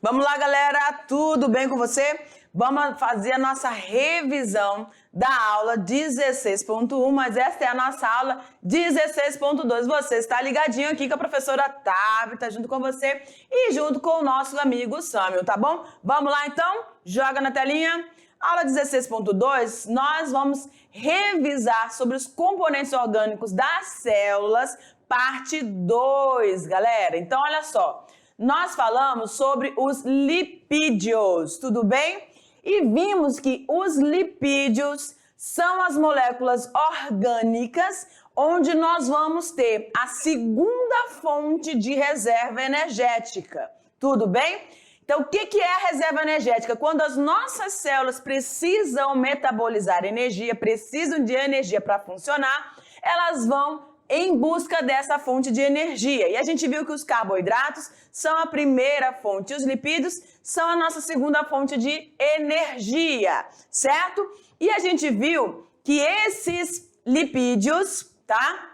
Vamos lá, galera, tudo bem com você? Vamos fazer a nossa revisão da aula 16.1, mas esta é a nossa aula 16.2. Você está ligadinho aqui com a professora Tabita, junto com você e junto com o nosso amigo Samuel, tá bom? Vamos lá, então? Joga na telinha. Aula 16.2, nós vamos revisar sobre os componentes orgânicos das células, parte 2, galera. Então, olha só. Nós falamos sobre os lipídios, tudo bem? E vimos que os lipídios são as moléculas orgânicas onde nós vamos ter a segunda fonte de reserva energética, tudo bem? Então, o que é a reserva energética? Quando as nossas células precisam metabolizar energia, precisam de energia para funcionar, elas vão em busca dessa fonte de energia. E a gente viu que os carboidratos são a primeira fonte, os lipídios são a nossa segunda fonte de energia, certo? E a gente viu que esses lipídios, tá?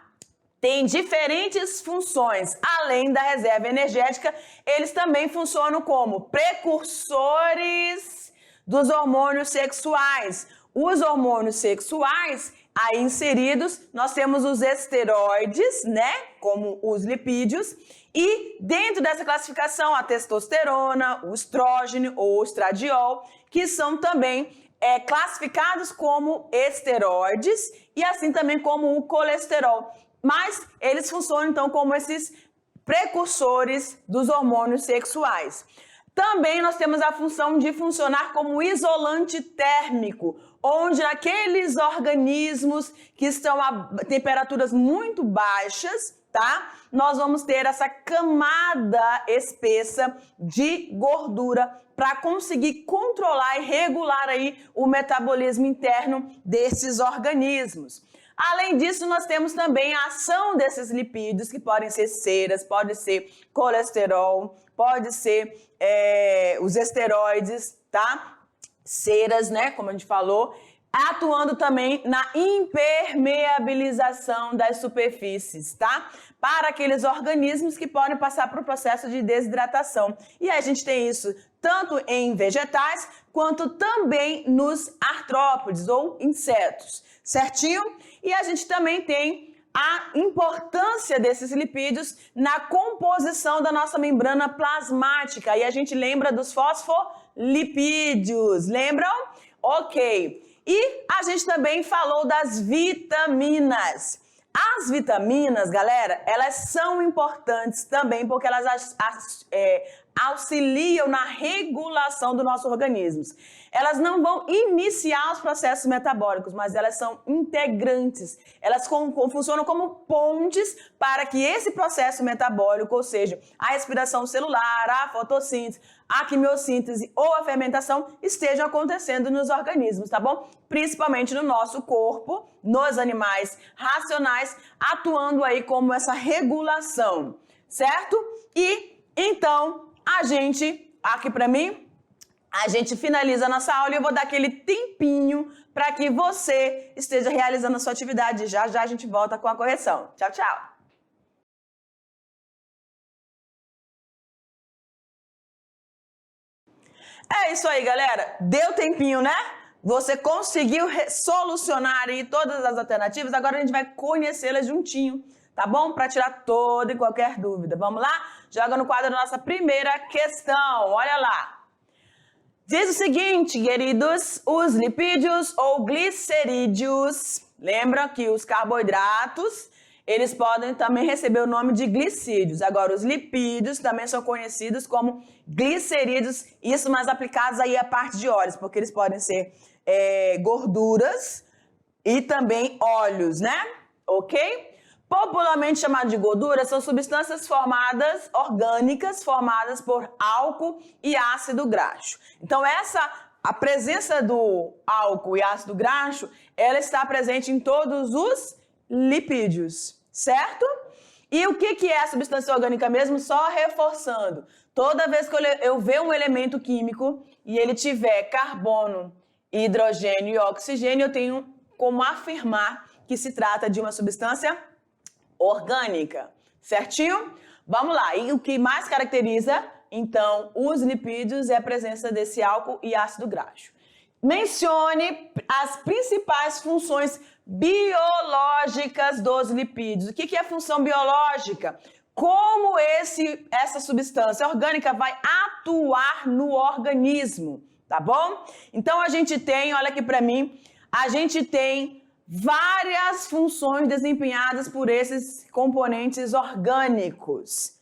Têm diferentes funções. Além da reserva energética, eles também funcionam como precursores dos hormônios sexuais. Os hormônios sexuais aí inseridos, nós temos os esteroides, né, como os lipídios, e dentro dessa classificação a testosterona, o estrógeno ou estradiol, que são também classificados como esteroides e assim também como o colesterol. Mas eles funcionam então como esses precursores dos hormônios sexuais. Também nós temos a função de funcionar como isolante térmico, onde aqueles organismos que estão a temperaturas muito baixas, tá? Nós vamos ter essa camada espessa de gordura para conseguir controlar e regular aí o metabolismo interno desses organismos. Além disso, nós temos também a ação desses lipídios, que podem ser ceras, pode ser colesterol, pode ser os esteroides, tá? Ceras, né, como a gente falou, atuando também na impermeabilização das superfícies, tá? Para aqueles organismos que podem passar por um processo de desidratação. E a gente tem isso tanto em vegetais, quanto também nos artrópodes ou insetos, certinho? E a gente também tem a importância desses lipídios na composição da nossa membrana plasmática. E a gente lembra dos fosfolipídios, lembram? Ok. E a gente também falou das vitaminas. As vitaminas, galera, elas são importantes também porque elas auxiliam na regulação do nosso organismo. Elas não vão iniciar os processos metabólicos, mas elas são integrantes. Elas funcionam como pontes para que esse processo metabólico, ou seja, a respiração celular, a fotossíntese, a quimiossíntese ou a fermentação, estejam acontecendo nos organismos, tá bom? Principalmente no nosso corpo, nos animais racionais, atuando aí como essa regulação, certo? E então, a gente, aqui pra mim, a gente finaliza a nossa aula e eu vou dar aquele tempinho para que você esteja realizando a sua atividade. Já já a gente volta com a correção. Tchau, tchau! É isso aí, galera. Deu tempinho, né? Você conseguiu solucionar aí todas as alternativas. Agora a gente vai conhecê-las juntinho, tá bom? Para tirar toda e qualquer dúvida. Vamos lá? Joga no quadro da nossa primeira questão. Olha lá. Diz o seguinte, queridos, os lipídios ou glicerídeos, lembra que os carboidratos, eles podem também receber o nome de glicídios. Agora, os lipídios também são conhecidos como glicerídeos, isso mais aplicados aí à parte de óleos, porque eles podem ser gorduras e também óleos, né? Ok? Popularmente chamado de gordura, são substâncias orgânicas formadas por álcool e ácido graxo. Então, a presença do álcool e ácido graxo, ela está presente em todos os lipídios, certo? E o que é a substância orgânica mesmo? Só reforçando. Toda vez que eu ver um elemento químico e ele tiver carbono, hidrogênio e oxigênio, eu tenho como afirmar que se trata de uma substância orgânica, certinho? Vamos lá, e o que mais caracteriza então os lipídios é a presença desse álcool e ácido graxo. Mencione as principais funções biológicas dos lipídios. O que é função biológica? Como essa substância orgânica vai atuar no organismo, tá bom? Então a gente tem, olha aqui para mim, a gente tem várias funções desempenhadas por esses componentes orgânicos,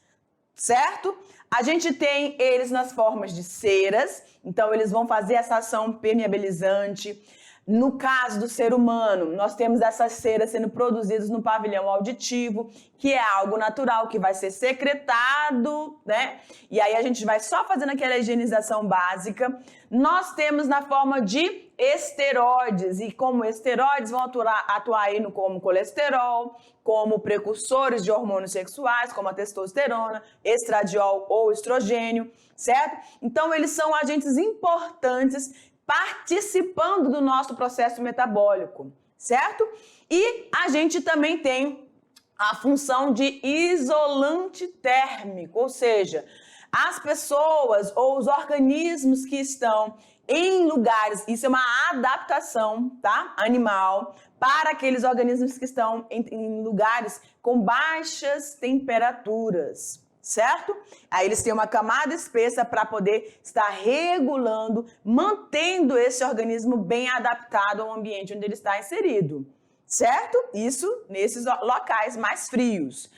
certo? A gente tem eles nas formas de ceras, então eles vão fazer essa ação permeabilizante. No caso do ser humano, nós temos essas ceras sendo produzidas no pavilhão auditivo, que é algo natural, que vai ser secretado, né? E aí a gente vai só fazendo aquela higienização básica. Nós temos na forma de esteroides, e como esteroides vão atuar aí como colesterol, como precursores de hormônios sexuais, como a testosterona, estradiol ou estrogênio, certo? Então eles são agentes importantes participando do nosso processo metabólico, certo? E a gente também tem a função de isolante térmico, ou seja, as pessoas ou os organismos que estão em lugares, isso é uma adaptação, tá? Animal, para aqueles organismos que estão em lugares com baixas temperaturas, certo? Aí eles têm uma camada espessa para poder estar regulando, mantendo esse organismo bem adaptado ao ambiente onde ele está inserido, certo? Isso nesses locais mais frios.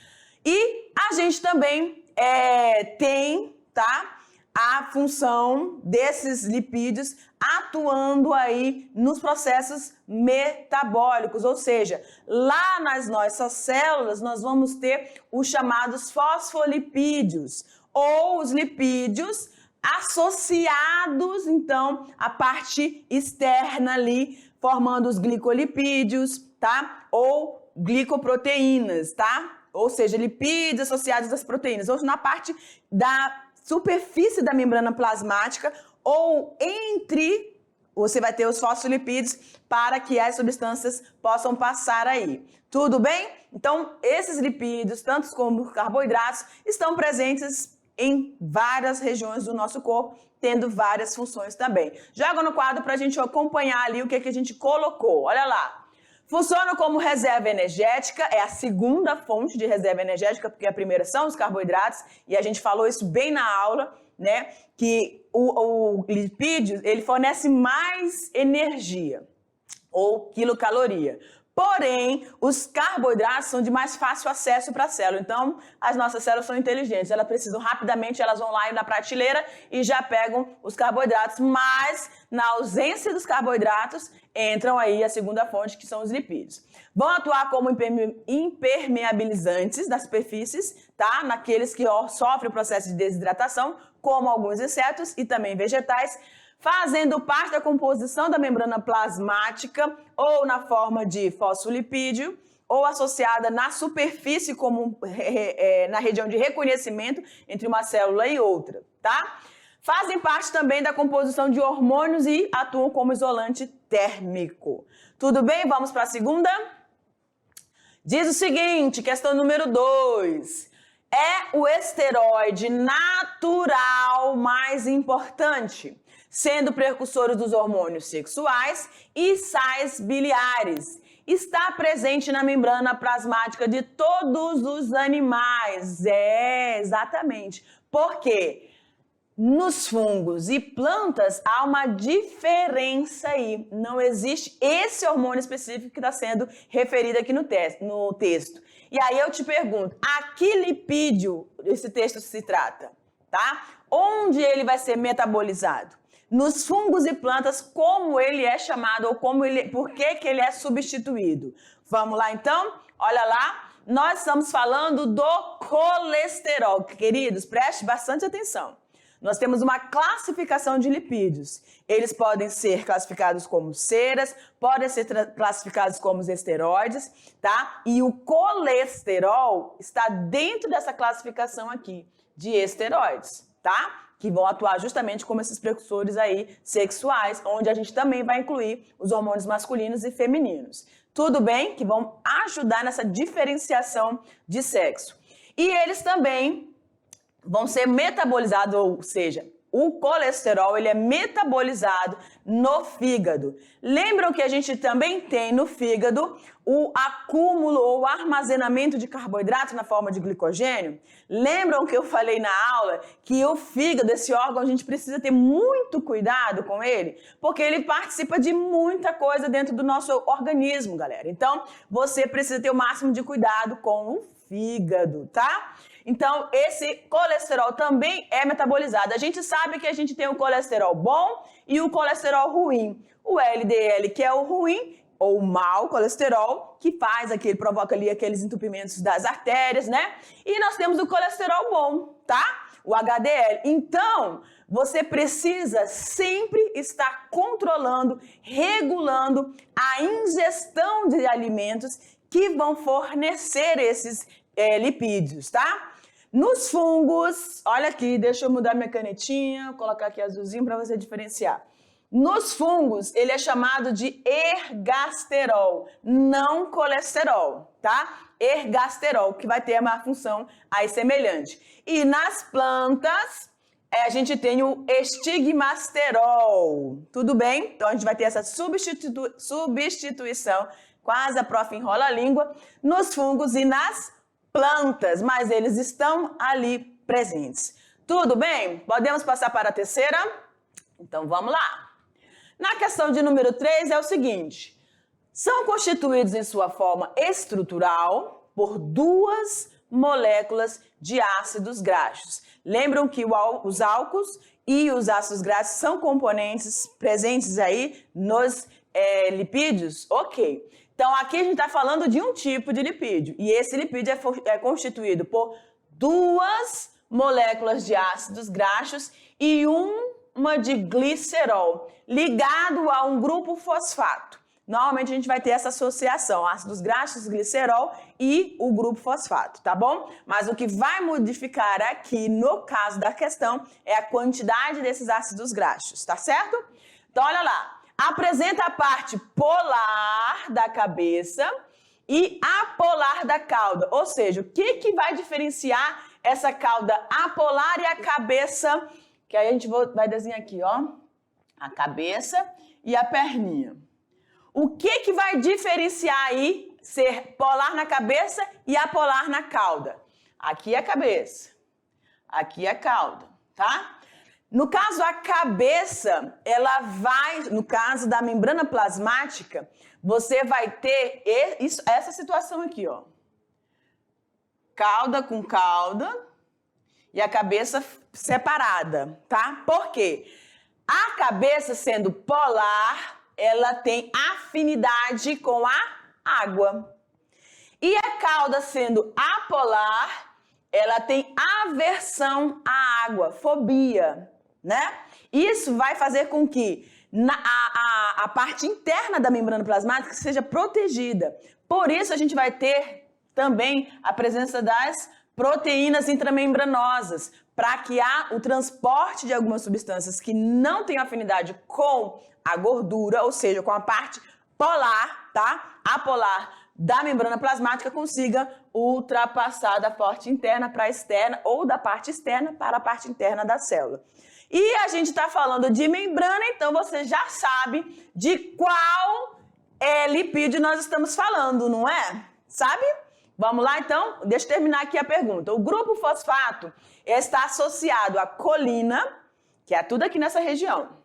E a gente também tem, tá? A função desses lipídios atuando aí nos processos metabólicos, ou seja, lá nas nossas células nós vamos ter os chamados fosfolipídios, ou os lipídios associados, então, à parte externa ali, formando os glicolipídios, tá? Ou glicoproteínas, tá? Ou seja, lipídios associados às proteínas, ou na parte da superfície da membrana plasmática, ou entre, você vai ter os fosfolipídios para que as substâncias possam passar aí. Tudo bem? Então, esses lipídios, tanto como carboidratos, estão presentes em várias regiões do nosso corpo, tendo várias funções também. Joga no quadro para a gente acompanhar ali o que a gente colocou. Olha lá. Funciona como reserva energética, é a segunda fonte de reserva energética, porque a primeira são os carboidratos, e a gente falou isso bem na aula, né? Que o lipídio, ele fornece mais energia, ou quilocaloria. Porém, os carboidratos são de mais fácil acesso para a célula. Então, as nossas células são inteligentes. Elas precisam rapidamente, elas vão lá na prateleira e já pegam os carboidratos. Mas, na ausência dos carboidratos, entram aí a segunda fonte, que são os lipídios. Vão atuar como impermeabilizantes das superfícies, tá? Naqueles que sofrem o processo de desidratação, como alguns insetos e também vegetais, fazendo parte da composição da membrana plasmática ou na forma de fosfolipídio ou associada na superfície como na região de reconhecimento entre uma célula e outra, tá? Fazem parte também da composição de hormônios e atuam como isolante térmico. Tudo bem? Vamos para a segunda? Diz o seguinte, questão número 2. É o esteroide natural mais importante, sendo precursores dos hormônios sexuais e sais biliares. Está presente na membrana plasmática de todos os animais. Exatamente. Por quê? Nos fungos e plantas há uma diferença aí. Não existe esse hormônio específico que está sendo referido aqui no texto. E aí eu te pergunto, a que lipídio esse texto se trata? Tá? Onde ele vai ser metabolizado? Nos fungos e plantas, como ele é chamado ou por que ele é substituído? Vamos lá então? Olha lá, nós estamos falando do colesterol. Queridos, preste bastante atenção. Nós temos uma classificação de lipídios. Eles podem ser classificados como ceras, podem ser classificados como esteroides, tá? E o colesterol está dentro dessa classificação aqui de esteroides, tá? Que vão atuar justamente como esses precursores aí sexuais, onde a gente também vai incluir os hormônios masculinos e femininos. Tudo bem? Que vão ajudar nessa diferenciação de sexo. E eles também vão ser metabolizados, ou seja, o colesterol ele é metabolizado no fígado. Lembram que a gente também tem no fígado o acúmulo ou armazenamento de carboidrato na forma de glicogênio? Lembram que eu falei na aula que o fígado, esse órgão, a gente precisa ter muito cuidado com ele? Porque ele participa de muita coisa dentro do nosso organismo, galera. Então, você precisa ter o máximo de cuidado com o fígado, tá? Então, esse colesterol também é metabolizado. A gente sabe que a gente tem o colesterol bom e o colesterol ruim. O LDL, que é o ruim, ou mau colesterol, que provoca ali aqueles entupimentos das artérias, né? E nós temos o colesterol bom, tá? O HDL. Então, você precisa sempre estar controlando, regulando a ingestão de alimentos que vão fornecer esses lipídios, tá? Nos fungos, olha aqui, deixa eu mudar minha canetinha, colocar aqui azulzinho para você diferenciar. Nos fungos, ele é chamado de ergasterol, não colesterol, tá? Ergasterol, que vai ter uma função aí semelhante. E nas plantas, a gente tem o estigmasterol, tudo bem? Então, a gente vai ter essa substituição, quase a prof enrola a língua, nos fungos e nas plantas, mas eles estão ali presentes. Tudo bem? Podemos passar para a terceira? Então, vamos lá. Na questão de número 3 é o seguinte, são constituídos em sua forma estrutural por duas moléculas de ácidos graxos. Lembram que os álcools e os ácidos graxos são componentes presentes aí nos lipídios? Ok. Então, aqui a gente está falando de um tipo de lipídio. E esse lipídio é constituído por duas moléculas de ácidos graxos e uma de glicerol, ligado a um grupo fosfato. Normalmente a gente vai ter essa associação, ácidos graxos, glicerol e o grupo fosfato, tá bom? Mas o que vai modificar aqui, no caso da questão, é a quantidade desses ácidos graxos, tá certo? Então, olha lá. Apresenta a parte polar da cabeça e apolar da cauda. Ou seja, o que vai diferenciar essa cauda apolar e a cabeça, que aí a gente vai desenhar aqui, ó, a cabeça e a perninha. O que vai diferenciar aí ser polar na cabeça e apolar na cauda? Aqui é a cabeça, aqui é a cauda, tá? No caso, a cabeça, ela vai, no caso da membrana plasmática, você vai ter essa situação aqui, ó. Cauda com cauda e a cabeça separada, tá? Por quê? A cabeça, sendo polar, ela tem afinidade com a água. E a cauda, sendo apolar, ela tem aversão à água, fobia, né? Isso vai fazer com que a parte interna da membrana plasmática seja protegida. Por isso, a gente vai ter também a presença das proteínas intramembranosas, para que há o transporte de algumas substâncias que não têm afinidade com a gordura, ou seja, com a parte polar, tá? Apolar da membrana plasmática consiga ultrapassar da parte interna para a externa ou da parte externa para a parte interna da célula. E a gente está falando de membrana, então você já sabe de qual lipídio nós estamos falando, não é? Sabe? Vamos lá, então? Deixa eu terminar aqui a pergunta. O grupo fosfato está associado à colina, que é tudo aqui nessa região.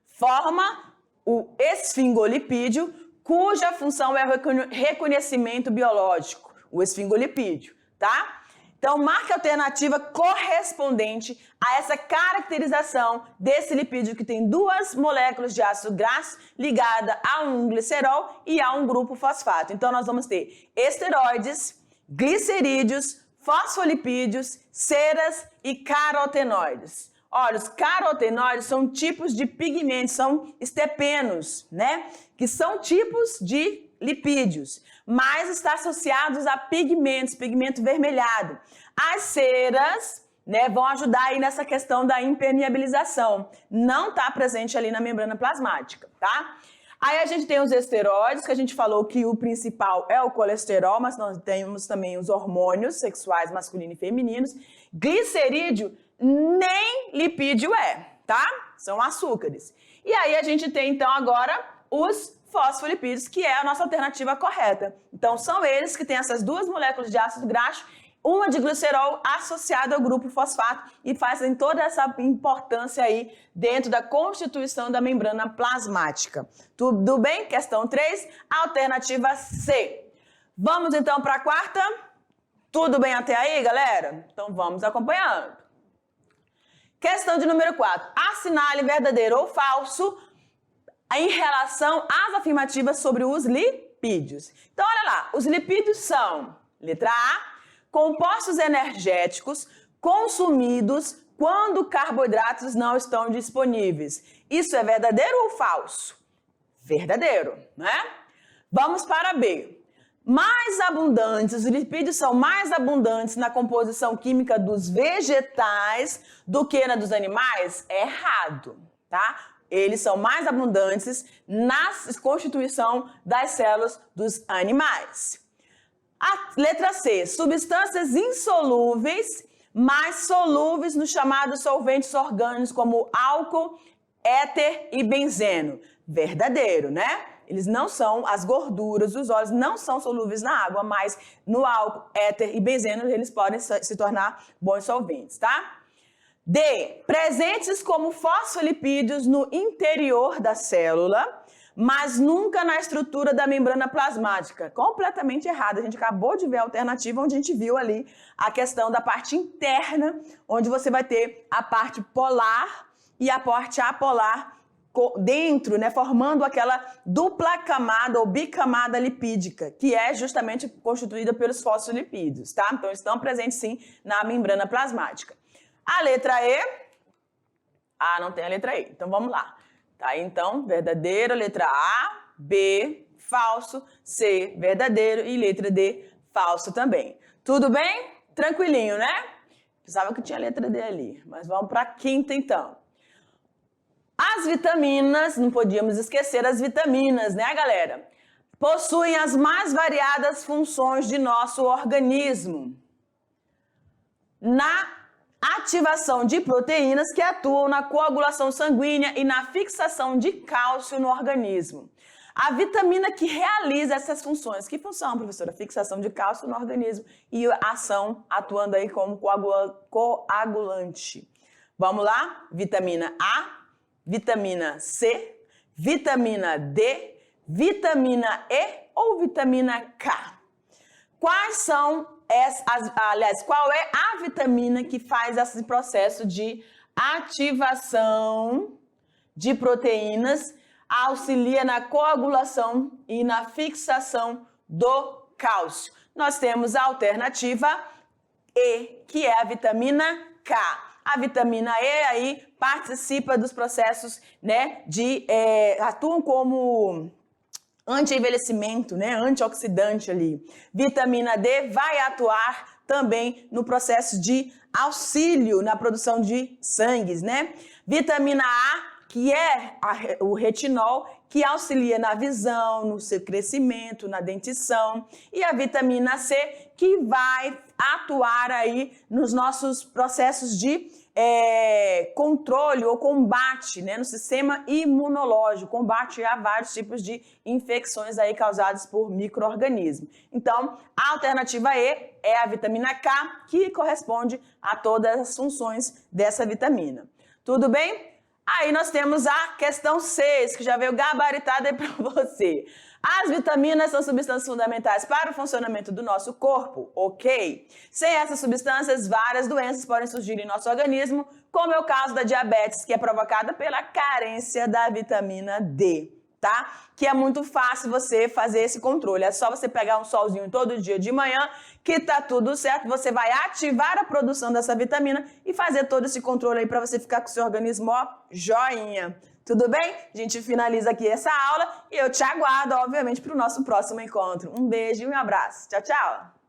Forma o esfingolipídio, cuja função é o reconhecimento biológico, o esfingolipídio, tá? Então, marque a alternativa correspondente a essa caracterização desse lipídio que tem duas moléculas de ácido graxo ligada a um glicerol e a um grupo fosfato. Então, nós vamos ter esteroides, glicerídeos, fosfolipídios, ceras e carotenoides. Olha, os carotenoides são tipos de pigmentos, são estepenos, né? Que são tipos de lipídios, mas está associados a pigmentos, pigmento vermelhado. As ceras, né, vão ajudar aí nessa questão da impermeabilização. Não está presente ali na membrana plasmática, tá? Aí a gente tem os esteroides, que a gente falou que o principal é o colesterol, mas nós temos também os hormônios sexuais masculinos e femininos. Glicerídeo nem lipídio é, tá? São açúcares. E aí a gente tem então agora os fosfolipídios, que é a nossa alternativa correta. Então são eles que têm essas duas moléculas de ácido graxo, uma de glicerol associada ao grupo fosfato e fazem toda essa importância aí dentro da constituição da membrana plasmática. Tudo bem? Questão 3, alternativa C. Vamos então para a quarta? Tudo bem até aí, galera? Então vamos acompanhando. Questão de número 4. Assinale verdadeiro ou falso em relação às afirmativas sobre os lipídios. Então olha lá, os lipídios são, letra A, compostos energéticos consumidos quando carboidratos não estão disponíveis. Isso é verdadeiro ou falso? Verdadeiro, né? Vamos para B. Mais abundantes, os lipídios são mais abundantes na composição química dos vegetais do que na dos animais? É errado, tá? Eles são mais abundantes na constituição das células dos animais. A letra C, substâncias insolúveis, mas solúveis nos chamados solventes orgânicos como álcool, éter e benzeno. Verdadeiro, né? Eles não são, as gorduras dos óleos não são solúveis na água, mas no álcool, éter e benzeno eles podem se tornar bons solventes, tá? D, presentes como fosfolipídios no interior da célula, mas nunca na estrutura da membrana plasmática. Completamente errado. A gente acabou de ver a alternativa onde a gente viu ali a questão da parte interna, onde você vai ter a parte polar e a parte apolar dentro, né, formando aquela dupla camada ou bicamada lipídica, que é justamente constituída pelos fosfolipídios, tá? Então estão presentes sim na membrana plasmática. A letra E, não tem a letra E, então vamos lá. Tá, então, verdadeiro, letra A, B, falso, C, verdadeiro e letra D, falso também. Tudo bem? Tranquilinho, né? Pensava que tinha a letra D ali, mas vamos para a quinta então. As vitaminas, não podíamos esquecer as vitaminas, né, galera? Possuem as mais variadas funções de nosso organismo. Na ativação de proteínas que atuam na coagulação sanguínea e na fixação de cálcio no organismo. A vitamina que realiza essas funções. Que função, professora? Fixação de cálcio no organismo e ação atuando aí como coagulante. Vamos lá? Vitamina A, vitamina C, vitamina D, vitamina E ou vitamina K? Quais são qual é a vitamina que faz esse processo de ativação de proteínas, auxilia na coagulação e na fixação do cálcio? Nós temos a alternativa E, que é a vitamina K. A vitamina E aí participa dos processos, né, atuam como anti-envelhecimento, né, antioxidante ali. Vitamina D vai atuar também no processo de auxílio na produção de sangues, né? Vitamina A, que é o retinol, que auxilia na visão, no seu crescimento, na dentição. E a vitamina C, que vai atuar aí nos nossos processos de controle ou combate, né, no sistema imunológico, combate a vários tipos de infecções aí causadas por micro-organismos. Então, a alternativa E é a vitamina K, que corresponde a todas as funções dessa vitamina. Tudo bem? Aí nós temos a questão 6, que já veio gabaritada aí para você. As vitaminas são substâncias fundamentais para o funcionamento do nosso corpo, ok? Sem essas substâncias, várias doenças podem surgir em nosso organismo, como é o caso da diabetes, que é provocada pela carência da vitamina D, tá? Que é muito fácil você fazer esse controle. É só você pegar um solzinho todo dia de manhã, que tá tudo certo. Você vai ativar a produção dessa vitamina e fazer todo esse controle aí para você ficar com o seu organismo, ó, joinha. Tudo bem? A gente finaliza aqui essa aula e eu te aguardo, obviamente, para o nosso próximo encontro. Um beijo e um abraço. Tchau, tchau!